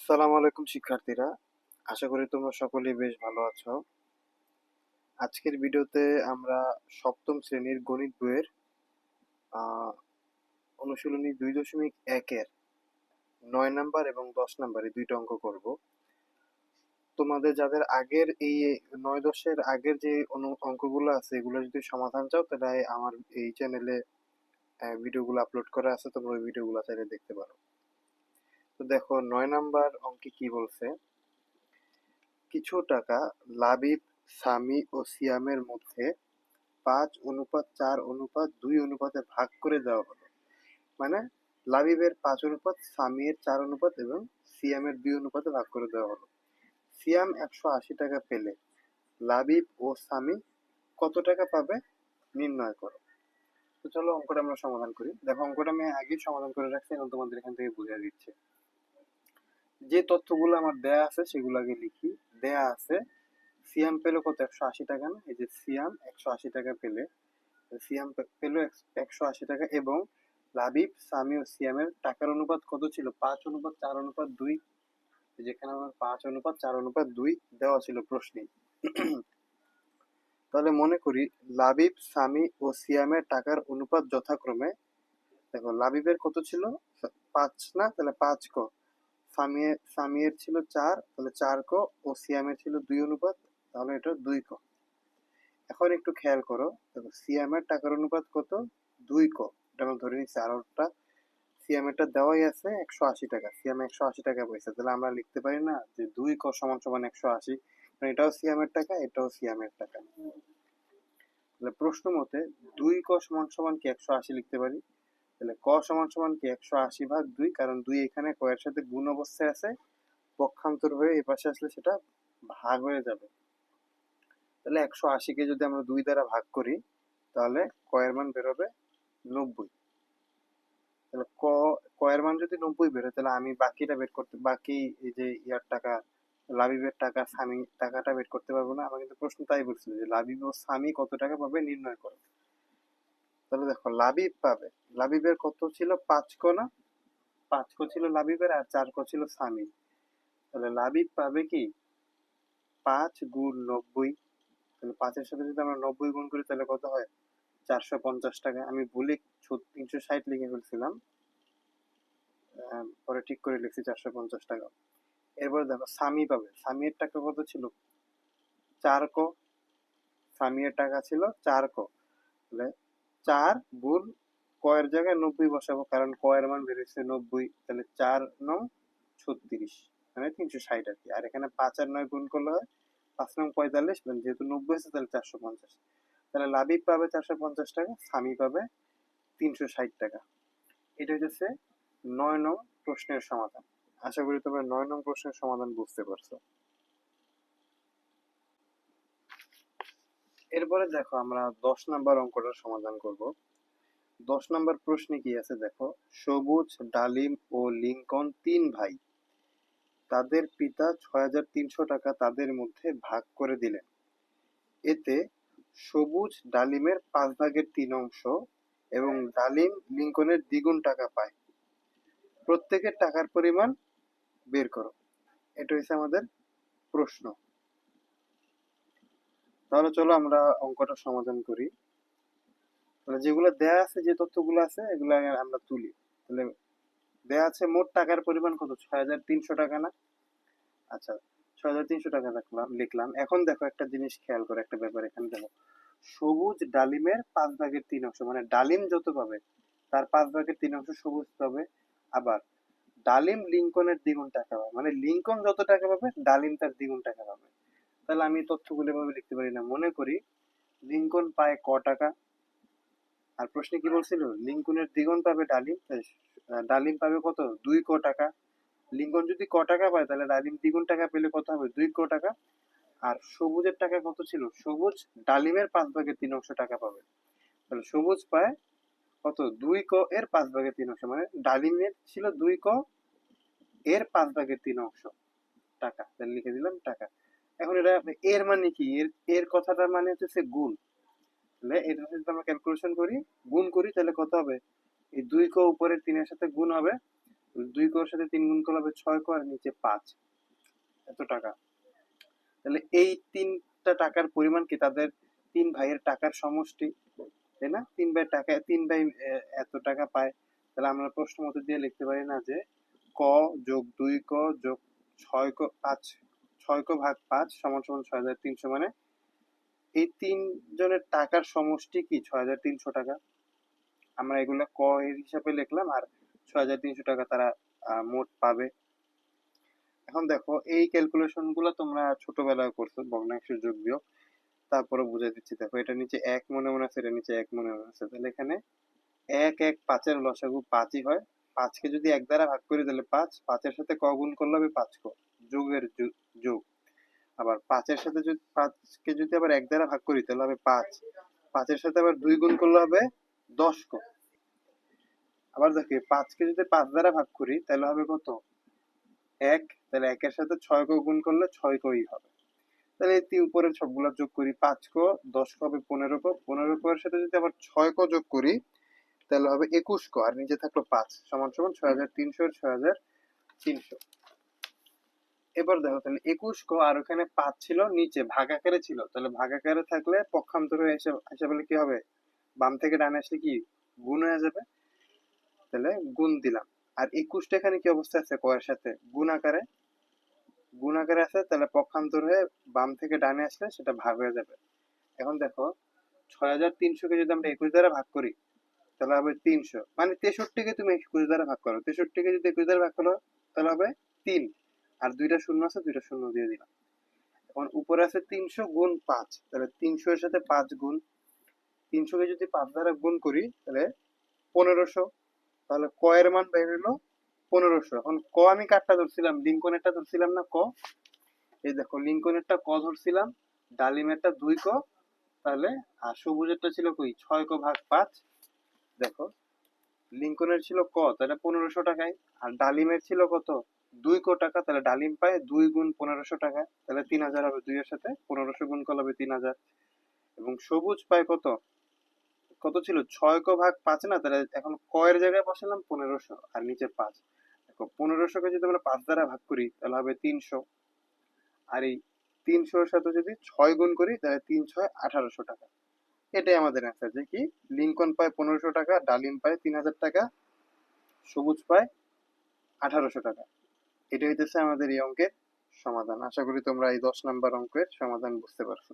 আসসালামু আলাইকুম শিক্ষার্থীরা, আশা করি তোমরা সকলেই বেশ ভালো আছো। আজকের ভিডিওতে আমরা সপ্তম শ্রেণীর গণিত বইয়ের আহ, অনুশীলনী 2.1-এর 9 নাম্বার এবং 10 নাম্বার এই দুইটা অঙ্ক করব। তোমাদের যাদের আগের এই 9-10-এর আগের যে অঙ্কগুলো আছে এগুলো যদি সমাধান চাও তাহলে আমার এই চ্যানেলে ভিডিওগুলো আপলোড করা আছে, তোমরা ওই ভিডিওগুলো চাইলে দেখতে পারো। তো দেখো 9 নাম্বার অঙ্কে কি বলছে। কিছু টাকা লাবিব, সামি ও সিয়ামের মধ্যে 5:4:2 অনুপাতে ভাগ করে দেওয়া হলো। মানে লাবিবের 5 অনুপাত, সামিয়ের 4 অনুপাত এবং সিয়ামের 2 অনুপাতে ভাগ করে দেওয়া হলো। সিয়াম 180 টাকা পেলে লাবিব ও সামি কত টাকা পাবে নির্ণয় করো। তো চলো অঙ্কটা আমরা সমাধান করি। দেখো অঙ্কটা আমি আগেই সমাধান করে রাখছি, এখন তোমাদের এখান থেকে বুঝিয়ে দিচ্ছে। যে তথ্যগুলো আমার দেয়া আছে সেগুলো আগে লিখি। দেয়া আছে সিয়াম পেলো কত, 180 টাকা না? এই যে সিয়াম 180 টাকা পেলে, সিয়াম পেল 180 টাকা এবং লাবিব, সামি ও সিয়ামের টাকার অনুপাত কত ছিল? 5:4:2। যেখানে আমার 5:4:2 দেওয়া ছিল প্রশ্নে। তাহলে মনে করি লাবিব, সামি ও সিয়ামের টাকার অনুপাত যথাক্রমে, দেখো লাবিবের কত ছিল? 5 না? তাহলে 5 ক। সামিয়ের ছিল 4, তাহলে 4 ক। ও সিয়ামের ছিল 2 অনুপাত, তাহলে এটা 2 ক। এখন একটু খেয়াল করো, দেখো সিয়ামের টাকার অনুপাত কত? 2 ক। এটা আমরা ধরে নিচ্ছি। আরোটা সিয়ামেরটা দেওয়াই আছে 180 টাকা, সিয়াম 180 টাকা পয়সা, তাহলে আমরা লিখতে পারি না যে 2 ক সমান সমান 180? মানে এটাও সিয়ামের টাকা, এটাও সিয়ামের টাকা। তাহলে প্রশ্ন মতে 2 ক সমান সমান কি 180 লিখতে পারি? তাহলে ক সমান সমান কি 180/2, কারণ 2 এখানে ক এর সাথে গুণ অবস্থায় আছে, পক্ষান্তর হয়ে এ পাশে আসলে সেটা ভাগ হয়ে যাবে। তাহলে 180-কে যদি আমরা 2 দ্বারা ভাগ করি তাহলে ক এর মান বেরোবে 90। তাহলে ক এর মান যদি 90 বেরোয় তাহলে আমি বাকিটা বের করতে, বাকি এই যে ইয়ার টাকা, লাবিবের টাকা, সামি টাকাটা বের করতে পারবো না। আমার কিন্তু প্রশ্ন তাই বলছিল যে লাবিব ও সামি কত টাকা পাবে নির্ণয় করো। তাহলে দেখো লাবিব পাবে, লাবিবের কত ছিল? 5 ক না? 5 ক ছিল লাবিবের আর 4 ক ছিল সামির। তাহলে লাবিব পাবে কি 5 × 90। তাহলে 5-এর সাথে যদি আমরা 90 গুণ করি তাহলে কত হয়? 450 টাকা। আমি ভুলে 360 লিখে ফেলছিলাম, পরে ঠিক করে লিখছি 450 টাকা। এরপরে দেখো সামি পাবে, সামিয়ের টাকা কত ছিল? 4 ক। সামিয়ের টাকা ছিল 4 ক। তাহলে 4 গুণ ক এর জায়গায় 90 বসাবো, কারণ ক এর মান বেরিয়েছে 90। তাহলে 4×9 = 36, মানে 360 আর কি। আর এখানে 5 আর 9 গুণ করলে হয় 5×9 = 45, মানে যেহেতু 90 আছে তাহলে 450। তাহলে লাবিব পাবে 450 টাকা, সামি পাবে 360 টাকা। এটা হচ্ছে 9 নং প্রশ্নের সমাধান। আশা করি তোমরা 9 নং প্রশ্নের সমাধান বুঝতে পারছো। এরপরে দেখো আমরা 10 নাম্বার অঙ্কটার সমাধান করব। 10 নাম্বার প্রশ্নে কি আছে দেখো। সবুজ, ডালিম ও লিংকন 3 ভাই। তাদের পিতা 6,300 টাকা তাদের মধ্যে ভাগ করে দিলেন। এতে সবুজ ডালিমের 5/3 অংশ এবং ডালিম লিংকনের দ্বিগুণ টাকা পায়। প্রত্যেকের টাকার পরিমাণ বের করো। এটা হচ্ছে আমাদের প্রশ্ন। তাহলে চলো আমরা অঙ্কটা সমাধান করি। তাহলে যেগুলো দেয়া আছে, যে তথ্যগুলো আছে এগুলো আগে আমরা তুলি। তাহলে দেয়া আছে মোট টাকার পরিমাণ কত? 6,300 টাকা না? আচ্ছা, 6,300 টাকা লিখলাম। এখন দেখো একটা জিনিস খেয়াল করে, একটা ব্যাপার এখানে দেখো। সবুজ ডালিমের 5/3 অংশ, মানে ডালিম যত পাবে তার 5/3 অংশ সবুজ পাবে। আবার ডালিম লিংকনের দ্বিগুণ টাকা পাবে, মানে লিংকন যত টাকা পাবে ডালিম তার দ্বিগুণ টাকা পাবে। তাহলে আমি তথ্যগুলো এভাবে লিখতে পারি না? মনে করি লিংকন পায় ক টাকা, আর প্রশ্নে কি বলছিল? লিংকনের দ্বিগুণ পাবে ডালিম, তাই ডালিম পাবে কত? 2 ক টাকা। লিংকন যদি ক টাকা পায় তাহলে ডালিম দ্বিগুণ টাকা পেলে কত হবে? 2 ক টাকা। আর সবুজের টাকা কত ছিল? সবুজ ডালিমের 5/3 অংশ টাকা পাবে। তাহলে সবুজ পায় কত? 2 ক এর 5/3 অংশ, মানে ডালিমের ছিল 2 ক এর 5/3 অংশ টাকা। তাহলে লিখে দিলাম টাকা। এখন এটা এর মানে কি? এর এর কথাটার মানে হচ্ছে গুণ। তাহলে এটা যদি আমরা ক্যালকুলেশন করি, গুণ করি, তাহলে কত হবে? এই 2 ক উপরে 3-এর সাথে গুণ হবে, 2 কোর সাথে 3 গুণ করলে হবে 6 কো আর নিচে 5, এত টাকা। তাহলে এই 3টা টাকার পরিমাণ কি তাদের 3 ভাইয়ের টাকার সমষ্টি, তাই না? 3 ভাইয়ের টাকা, 3 ভাই এত টাকা পায়। তাহলে আমরা প্রশ্ন মতো দিয়ে লিখতে পারি না যে ক যোগ 2 ক যোগ 6 ক 5, 6 ক ভাগ 5 সমান সমান 6300, মানে এই 3 জনের টাকার সমষ্টি কি 6300 টাকা। আমরা এগুলো ক এর হিসাবে লিখলাম, আর 6300 টাকা তারা মোট পাবে। এখন দেখো এই ক্যালকুলেশন গুলো তোমরা ছোটবেলায় করছো, ভগ্নাংশ যোগ বিয়োগ, তারপরে বুঝাই দিচ্ছি। দেখো এটা নিচে 1 মনে মনে আছে, এটা নিচে 1 মনে মনে আছে, তাহলে এখানে 1 1 5 এর লসাগু 5ই হয়। 5 কে যদি 1 দ্বারা ভাগ করি তাহলে 5, 5 এর সাথে ক গুণ করলে হবে 5 ক, যোগের যোগ। আবার 5 এর সাথে যদি 5 কে যদি আবার 1 দ্বারা ভাগ করি তাহলে হবে 5, 5 এর সাথে আবার 2 গুণ করলে হবে 10 ক। আবার দেখি 5 কে যদি 5 দ্বারা ভাগ করি তাহলে হবে কত, 1, তাহলে 1 এর সাথে 6 ক গুণ করলে 6 কই হবে। তাহলে এই উপরের সবগুলা যোগ করি, 5 ক 10 ক হবে 15 ক, 15 ক এর সাথে যদি আবার 6 ক যোগ করি তাহলে হবে 21 ক, আর নিচে থাকলো 5 সমান সমান 6300 এর 6300। এবার দেখো তাহলে 21 ক আর ওখানে 5 ছিল নিচে ভাগ আকারে ছিল, তাহলে ভাগ আকারে থাকলে পক্ষান্তরে হিসাবে কি হবে, বাম থেকে ডানে আসলে কি গুণ হয়ে যাবে, তাহলে গুণ দিলাম। আর 21টা এখানে কি অবস্থা আছে, ক এর সাথে গুণ আকারে আছে, তাহলে পক্ষান্তর হয়ে বাম থেকে ডানে আসলে সেটা ভাগ হয়ে যাবে। এখন দেখো 6300 কে যদি আমরা 21 দ্বারা ভাগ করি তাহলে হবে 300, মানে 63 কে তুমি 21 দ্বারা ভাগ করো, 63 কে যদি 21 দ্বারা ভাগ করো তাহলে হবে 3, আর দুইটা শূন্য আছে, দুইটা শূন্য দিয়ে দিলাম। এখন উপরে আছে 300 গুণ 5, তাহলে 300 এর সাথে 5 গুণ, 300 কে যদি 5 দ্বারা গুণ করি তাহলে 1500, তাহলে ক এর মান বের হলো 1500। এখন ক আমি কারটা ধরছিলাম, লিঙ্কনেরটা ধরছিলাম না ক, এই দেখো লিঙ্কনেরটা ক ধরছিলাম, ডালিমেরটা 2 ক, তাহলে আর সবুজেরটা ছিল কই 6 ক ভাগ 5। দেখো লিঙ্কনের ছিল ক, তাহলে 1500 টাকায়, আর ডালিমের ছিল কত 2 ক টাকা, তাহলে ডালিম পায় 2 গুণ 1500 টাকা, তাহলে 3000 হবে, 2 এর সাথে 1500 গুণ করলে হবে 3000। এবং সবুজ পায় কত, কত ছিল 6 ক ভাগ 5 না, তাহলে এখন ক এর জায়গায় বসালাম 1500 আর নিচে 5। দেখো 1500 কে যদি আমরা 5 দ্বারা ভাগ করি তাহলে হবে 300, আর এই 300 এর সাথে যদি 6 গুণ করি তাহলে 3 6 1800 টাকা। এটাই আমাদের অ্যান্সার, যে কি লিঙ্কন পায় 1500 টাকা, ডালিম পায় 3000 টাকা, সবুজ পায় 1800 টাকা। এটা হইতেছে আমাদের এই অঙ্কের সমাধান। আশা করি তোমরা এই 10 নাম্বার অঙ্কের সমাধান বুঝতে পারছো।